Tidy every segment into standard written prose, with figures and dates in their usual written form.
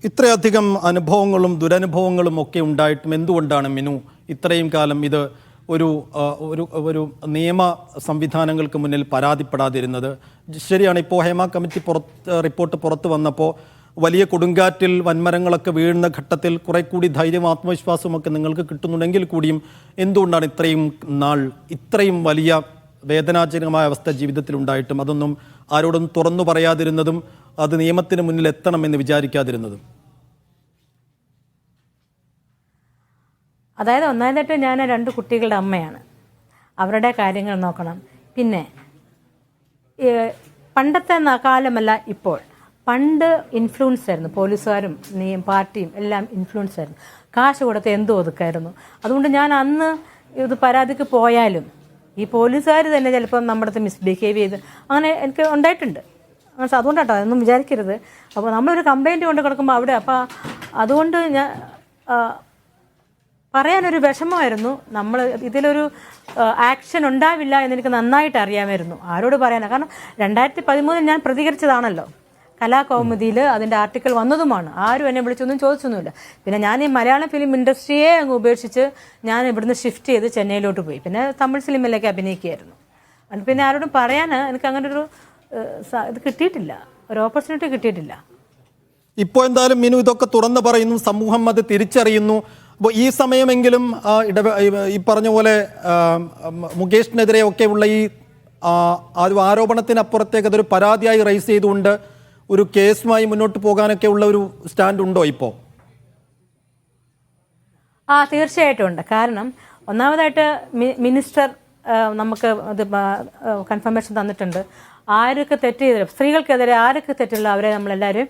ഇത്രയധികം അനുഭവങ്ങളും ദുരനുഭവങ്ങളും ഒക്കെ ഉണ്ടായിട്ടും എന്തുകൊണ്ടാണ് മിനു ഇത്രയും കാലം ഇത് ഒരു ഒരു ഒരു നിയമ സംവിധാനങ്ങൾക്ക് മുന്നിൽ പരാതിപ്പെടാതിരുന്നത്? ശരിയാണ്, ഇപ്പോൾ ഹേമ കമ്മിറ്റി റിപ്പോർട്ട് പുറത്തു വന്നപ്പോൾ വലിയ കൊടുങ്കാറ്റിൽ വൻമരങ്ങളൊക്കെ വീഴുന്ന ഘട്ടത്തിൽ കുറെ കൂടി ധൈര്യം ആത്മവിശ്വാസവും ഒക്കെ നിങ്ങൾക്ക് കിട്ടുന്നുണ്ടെങ്കിൽ കൂടിയും എന്തുകൊണ്ടാണ് ഇത്രയും നാൾ ഇത്രയും വലിയ വേദനാജനകമായ അവസ്ഥ ജീവിതത്തിൽ ഉണ്ടായിട്ടും അതൊന്നും ആരോടും തുറന്നു പറയാതിരുന്നതും അത് നിയമത്തിന് മുന്നിൽ എത്തണമെന്ന് വിചാരിക്കാതിരുന്നതും? അതായത് ഒന്നാമതായിട്ട് ഞാൻ 2 കുട്ടികളുടെ അമ്മയാണ്. അവരുടെ കാര്യങ്ങൾ നോക്കണം. പിന്നെ പണ്ടത്തെ കാലമല്ല ഇപ്പോൾ. പണ്ട് ഇൻഫ്ലുവൻസ് ആയിരുന്നു, പോലീസുകാരും പാർട്ടിയും എല്ലാം ഇൻഫ്ലുവൻസ് ആയിരുന്നു. കാശ് കൊടുത്ത് എന്തും ഒതുക്കായിരുന്നു. അതുകൊണ്ട് ഞാൻ അന്ന് ഇത് പരാതിക്ക് പോയാലും ഈ പോലീസുകാർ തന്നെ ചിലപ്പം നമ്മുടെ അടുത്ത് മിസ്ബിഹേവ് ചെയ്ത് അങ്ങനെ എനിക്ക് ഉണ്ടായിട്ടുണ്ട്. അതുകൊണ്ടാട്ടോ അതൊന്നും വിചാരിക്കരുത്. അപ്പോൾ നമ്മളൊരു കംപ്ലൈൻറ്റ് കൊണ്ട് കിടക്കുമ്പോൾ അവിടെ അപ്പോൾ അതുകൊണ്ട് ഞാൻ പറയാനൊരു വിഷമമായിരുന്നു. നമ്മൾ ഇതിലൊരു ആക്ഷൻ ഉണ്ടാവില്ല എന്നെനിക്ക് നന്നായിട്ട് അറിയാമായിരുന്നു. ആരോട് പറയാനാണ്? കാരണം 2013 ഞാൻ പ്രതികരിച്ചതാണല്ലോ. കലാകൗമുദിയിൽ അതിൻ്റെ ആർട്ടിക്കിൾ വന്നതുമാണ്. ആരും എന്നെ വിളിച്ചൊന്നും ചോദിച്ചൊന്നുമില്ല. പിന്നെ ഞാൻ ഈ മലയാളം ഫിലിം ഇൻഡസ്ട്രിയെ അങ്ങ് ഉപേക്ഷിച്ച് ഞാൻ ഇവിടുന്ന് ഷിഫ്റ്റ് ചെയ്ത് ചെന്നൈയിലോട്ട് പോയി. പിന്നെ തമിഴ് ഫിലിമിലേക്ക് അഭിനയിക്കുകയായിരുന്നു. പിന്നെ ആരോടും പറയാൻ എനിക്ക് അങ്ങനെ ഒരു ഇത് കിട്ടിയിട്ടില്ല, ഒരു ഓപ്പർച്യൂണിറ്റി കിട്ടിയിട്ടില്ല. ഇപ്പോൾ എന്തായാലും മിനു ഇതൊക്കെ തുറന്നു പറയുന്നു, സമൂഹം അത് തിരിച്ചറിയുന്നു. അപ്പോൾ ഈ സമയമെങ്കിലും ഈ പറഞ്ഞ പോലെ മുകേഷിനെതിരെ ഒക്കെ ഉള്ള ഈ ആരോപണത്തിനപ്പുറത്തേക്ക് അതൊരു പരാതിയായി റൈസ് ചെയ്തുകൊണ്ട് ഒരു കേസുമായി മുന്നോട്ട് പോകാനൊക്കെ ഉള്ള ഒരു സ്റ്റാൻഡ് ഉണ്ടോ ഇപ്പോൾ? തീർച്ചയായിട്ടും ഉണ്ട്. കാരണം ഒന്നാമതായിട്ട് മിനിസ്റ്റർ നമുക്ക് അത് കൺഫർമേഷൻ തന്നിട്ടുണ്ട്. ആരൊക്കെ തെറ്റ് ചെയ്തില്ല, സ്ത്രീകൾക്കെതിരെ ആരൊക്കെ തെറ്റില്ല അവരെ നമ്മളെല്ലാവരും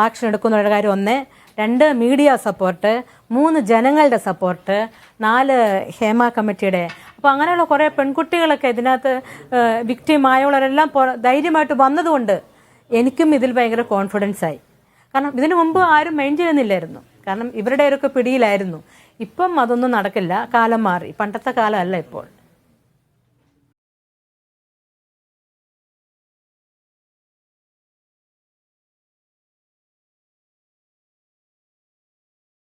ആക്ഷൻ എടുക്കുന്ന കാര്യം 1. 2 മീഡിയ സപ്പോർട്ട്, 3 ജനങ്ങളുടെ സപ്പോർട്ട്, 4 ഹേമ കമ്മിറ്റിയുടെ. അപ്പോൾ അങ്ങനെയുള്ള കുറേ പെൺകുട്ടികളൊക്കെ ഇതിനകത്ത് വിക്ടിം ആയുള്ളവരെല്ലാം ധൈര്യമായിട്ട് വന്നതുകൊണ്ട് എനിക്കും ഇതിൽ ഭയങ്കര കോൺഫിഡൻസ് ആയി. കാരണം ഇതിനു മുമ്പ് ആരും മൈൻഡ് ചെയ്യുന്നില്ലായിരുന്നു. കാരണം ഇവരുടെ ഒക്കെ പിടിയിലായിരുന്നു. ഇപ്പം അതൊന്നും നടക്കില്ല, കാലം മാറി, പണ്ടത്തെ കാലമല്ല ഇപ്പോൾ.